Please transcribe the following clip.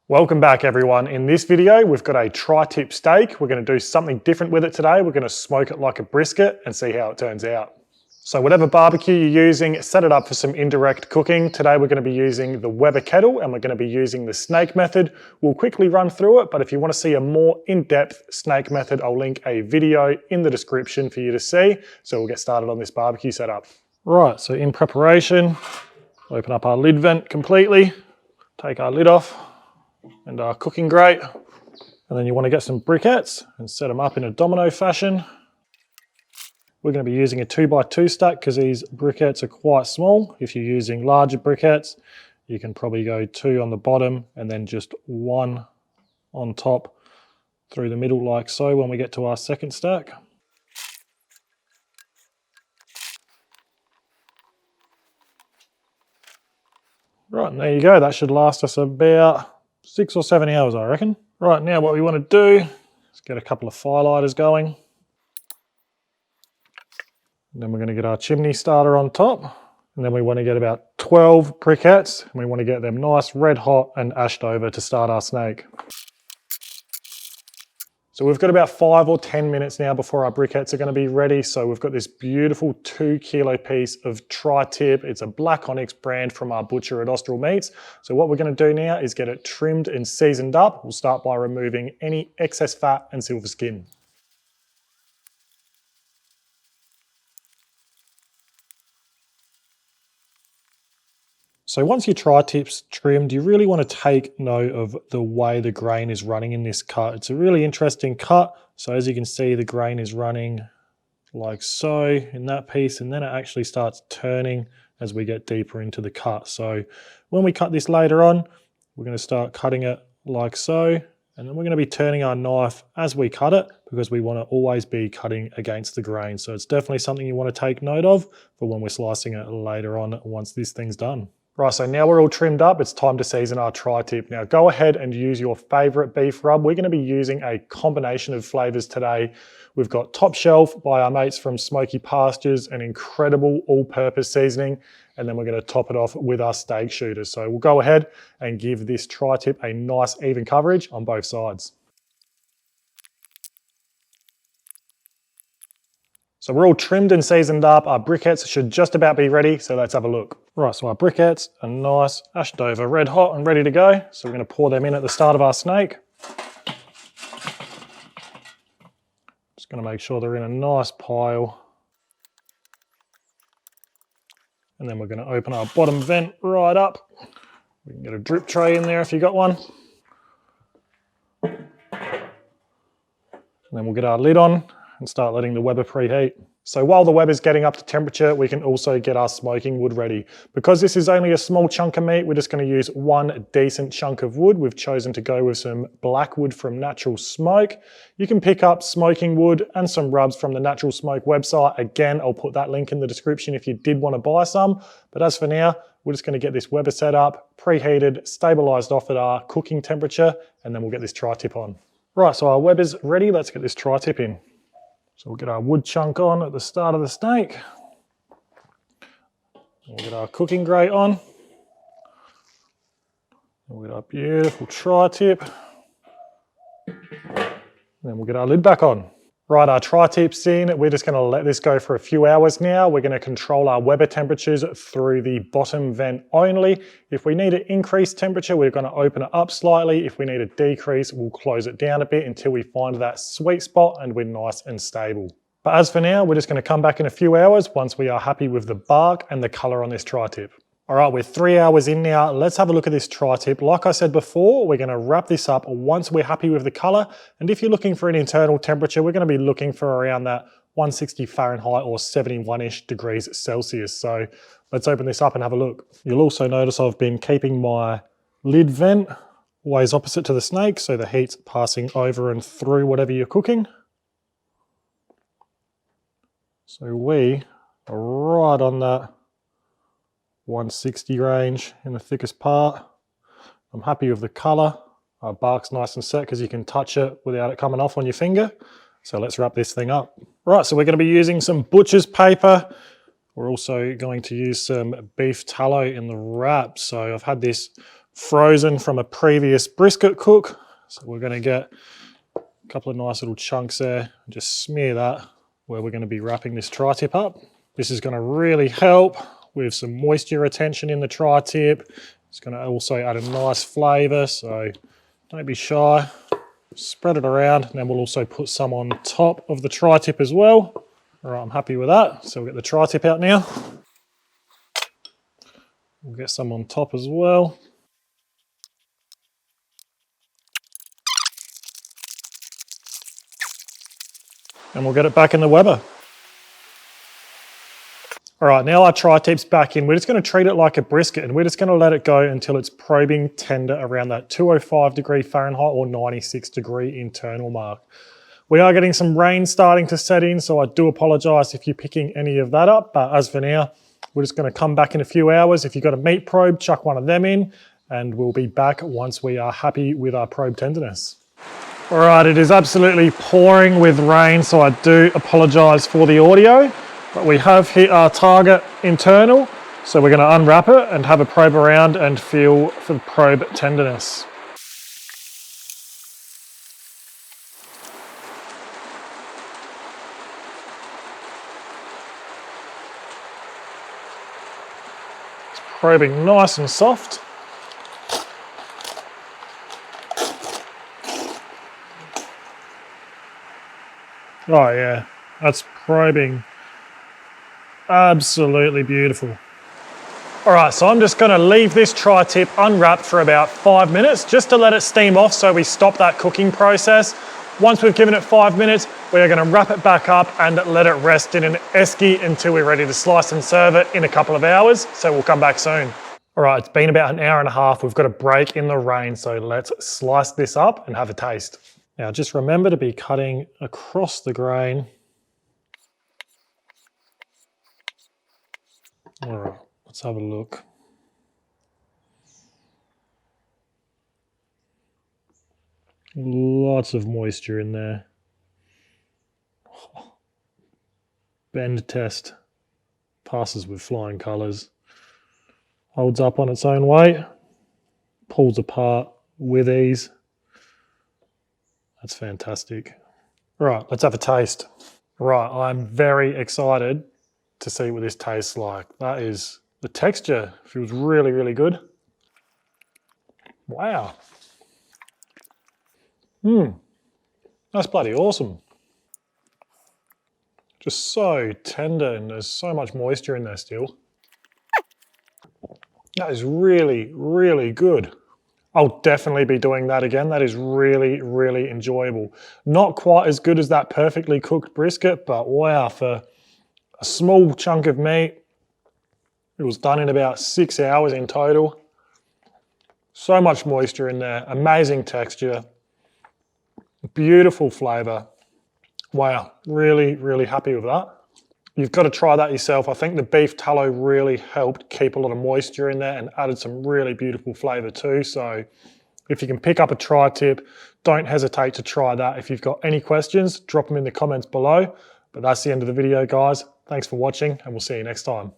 Welcome back everyone. In this video, we've got a tri-tip steak. We're going to do something different with it today. We're going to smoke it like a brisket and see how it turns out. So whatever barbecue you're using, set it up for some indirect cooking. Today we're going to be using the Weber kettle and we're going to be using the snake method. We'll quickly run through it, but if you want to see a more in-depth snake method, I'll link a video in the description for you to see. So we'll get started on this barbecue setup. Right, so in preparation, open up our lid vent completely, take our lid off, and our cooking grate, and then you want to get some briquettes and set them up in a domino fashion. We're going to be using a 2x2 stack because these briquettes are quite small. If you're using larger briquettes, you can probably go 2 on the bottom and then just 1 on top through the middle like so when we get to our second stack. Right, and there you go. That should last us about 6 or 7 hours, I reckon. Right, now what we want to do is get a couple of firelighters going. And then we're going to get our chimney starter on top. And then we want to get about 12 briquettes, and we want to get them nice red hot and ashed over to start our snake. So we've got about 5 or 10 minutes now before our briquettes are going to be ready. So we've got this beautiful 2 kilo piece of tri-tip. It's a black onyx brand from our butcher at Austral Meats. So what we're going to do now is get it trimmed and seasoned up. We'll start by removing any excess fat and silver skin. So once your tri-tip's trimmed, you really want to take note of the way the grain is running in this cut. It's a really interesting cut. So as you can see, the grain is running like so in that piece, and then it actually starts turning as we get deeper into the cut. So when we cut this later on, we're going to start cutting it like so, and then we're going to be turning our knife as we cut it because we want to always be cutting against the grain. So it's definitely something you want to take note of for when we're slicing it later on once this thing's done. Right, so now we're all trimmed up, it's time to season our tri-tip. Now go ahead and use your favorite beef rub. We're gonna be using a combination of flavors today. We've got Top Shelf by our mates from Smoky Pastures, an incredible all-purpose seasoning, and then we're gonna top it off with our steak shooters. So we'll go ahead and give this tri-tip a nice even coverage on both sides. So we're all trimmed and seasoned up. Our briquettes should just about be ready, so let's have a look. Right, so our briquettes are nice, ashed over, red hot and ready to go. So we're gonna pour them in at the start of our snake. Just gonna make sure they're in a nice pile. And then we're gonna open our bottom vent right up. We can get a drip tray in there if you got one. And then we'll get our lid on and start letting the Weber preheat. So while the Weber's getting up to temperature, we can also get our smoking wood ready. Because this is only a small chunk of meat, we're just going to use one decent chunk of wood. We've chosen to go with some black wood from Natural Smoke. You can pick up smoking wood and some rubs from the Natural Smoke website. Again, I'll put that link in the description if you did want to buy some. But as for now, we're just going to get this Weber set up, preheated, stabilized off at our cooking temperature, and then we'll get this tri-tip on. Right, so our Weber's ready. Let's get this tri-tip in. So we'll get our wood chunk on at the start of the steak. We'll get our cooking grate on. We'll get our beautiful tri-tip. Then we'll get our lid back on. Right, our tri-tip's in. We're just going to let this go for a few hours now. We're going to control our Weber temperatures through the bottom vent only. If we need to increase temperature, we're going to open it up slightly. If we need to decrease, we'll close it down a bit until we find that sweet spot and we're nice and stable. But as for now, we're just going to come back in a few hours once we are happy with the bark and the color on this tri-tip. All right, we're 3 hours in now. Let's have a look at this tri-tip. Like I said before, we're gonna wrap this up once we're happy with the color. And if you're looking for an internal temperature, we're gonna be looking for around that 160 Fahrenheit or 71-ish degrees Celsius. So let's open this up and have a look. You'll also notice I've been keeping my lid vent always opposite to the snake, so the heat's passing over and through whatever you're cooking. So we are right on that 160 range in the thickest part. I'm happy with the color. Our bark's nice and set because you can touch it without it coming off on your finger. So let's wrap this thing up. Right, so we're going to be using some butcher's paper. We're also going to use some beef tallow in the wrap. So I've had this frozen from a previous brisket cook. So we're going to get a couple of nice little chunks there and just smear that where we're going to be wrapping this tri-tip up. This is going to really help with some moisture retention in the tri-tip. It's going to also add a nice flavour, so don't be shy. Spread it around, and then we'll also put some on top of the tri-tip as well. All right, I'm happy with that. So we'll get the tri-tip out now. We'll get some on top as well. And we'll get it back in the Weber. All right, now our tri-tip's back in. We're just going to treat it like a brisket, and we're just going to let it go until it's probing tender around that 205°F or 96° internal mark. We are getting some rain starting to set in, so I do apologise if you're picking any of that up. But as for now, we're just going to come back in a few hours. If you've got a meat probe, chuck one of them in, and we'll be back once we are happy with our probe tenderness. All right, it is absolutely pouring with rain, so I do apologise for the audio. But we have hit our target internal, so we're going to unwrap it and have a probe around and feel for the probe tenderness. It's probing nice and soft. Oh yeah, that's probing absolutely beautiful. All right, so I'm just going to leave this tri-tip unwrapped for about 5 minutes just to let it steam off so we stop that cooking process. Once we've given it 5 minutes, we are going to wrap it back up and let it rest in an esky until we're ready to slice and serve it in a couple of hours. So we'll come back soon. All right, it's been about an hour and a half. We've got a break in the rain, so let's slice this up and have a taste. Now just remember to be cutting across the grain. All right, let's have a look. Lots of moisture in there. Bend test passes with flying colours. Holds up on its own weight. Pulls apart with ease. That's fantastic. Right, let's have a taste. Right, I'm very excited to see what this tastes like. That is, the texture feels really, really good. Wow. That's bloody awesome. Just so tender, and there's so much moisture in there still. That is really, really good. I'll definitely be doing that again. That is really, really enjoyable. Not quite as good as that perfectly cooked brisket, but wow, for a small chunk of meat, it was done in about 6 hours in total. So much moisture in there, amazing texture, beautiful flavour. Wow, really, really happy with that. You've got to try that yourself. I think the beef tallow really helped keep a lot of moisture in there and added some really beautiful flavour too. So if you can pick up a tri-tip, don't hesitate to try that. If you've got any questions, drop them in the comments below. But that's the end of the video, guys. Thanks for watching, and we'll see you next time.